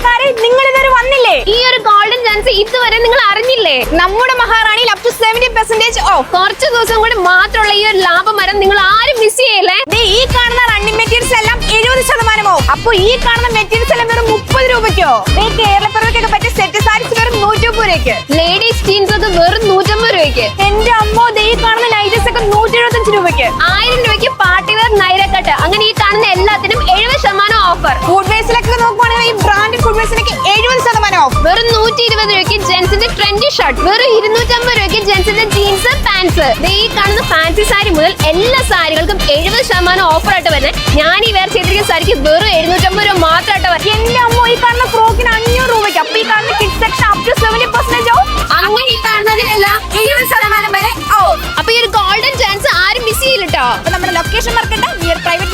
ആൾക്കാരെ നിങ്ങൾ ഇതുവരെ വന്നില്ലേ? ഈ ഒരു ഗോൾഡൻ ചാൻസ് ഇതുവരെ നിങ്ങൾ അറിഞ്ഞില്ലേ? നമ്മുടെ മഹാറാണിയിൽ അപ് ടു 70% ഓഫ്. കുറച്ച് ദിവസം കൂടി മാത്രമുള്ള ഈ ഒരു ലാഭമരം നിങ്ങൾ ആരും മിസ് ചെയ്യല്ലേ. ഈ കാണുന്ന റണ്ണിംഗ് മെറ്റീരിയൽസ് എല്ലാം 70% ഓഫ്. അപ്പൊ ഈ കാണുന്ന മെറ്റീരിയൽസ് എല്ലാം വെറും 30 രൂപയ്ക്കോ? കേരളപ്പിറവിക്കൊക്കെ പറ്റിയ സെറ്റ് സാരീസ് വെറും 150 രൂപയ്ക്ക്. ലേഡീസ് ജീൻസ് ഒക്കെ വെറും 150 രൂപയ്ക്ക്. എന്റെ അമ്മോ, ഈ കാണുന്ന നൈറ്റീസ് ഒക്കെ 175 രൂപയ്ക്ക്. 1000 രൂപയ്ക്ക് പാർട്ടി വെയർ നൈരക്കട്ട്. അങ്ങനെ ഈ കാണുന്ന എല്ലാത്തിനും 70% ഓഫർ. ഫുഡ് വേസിലൊക്കെ നോക്കുവാണെങ്കിൽ ഈ ബ്രാൻഡഡ് ഫുഡ് വേസിനൊക്കെ 70% ഓഫ്. വെറും 120 രൂപയ്ക്ക് ജെൻസിന്റെ ട്രെൻഡി ഷർട്ട്. വെറും 250 രൂപയ്ക്ക് ജെൻസിന്റെ ജീൻസ് പാൻസ്. ഈ കാണുന്ന ഫാൻസി സാരി മുതൽ എല്ലാ സാരികൾക്കും 70% ഓഫർ ആയിട്ട് വരുന്നത്. ഞാൻ ഈ വേർ ചെയ്തിരിക്കുന്ന സാരിക്ക് വെറും 750 രൂപ മാത്രമായിട്ട് വരും. എന്റെ അമ്മോ, ഈ കാണുന്ന ഫ്രോക്കിന് 500 രൂപയ്ക്ക്. അപ്പൊ ഈ കാണുന്ന kids section up to 70% off. അങ്ങനെ ഈ കാണുന്നതിനെല്ലാം 70% വരെ ഓഫ്. അപ്പൊ ഈ ഒരു ഗോൾഡൻ ചാൻസ് ആരും മിസ് ചെയ്യില്ലട്ടോ. അപ്പൊ നമ്മുടെ ലൊക്കേഷൻ മറക്കണ്ട, നിയർ പ്രൈവറ്റ്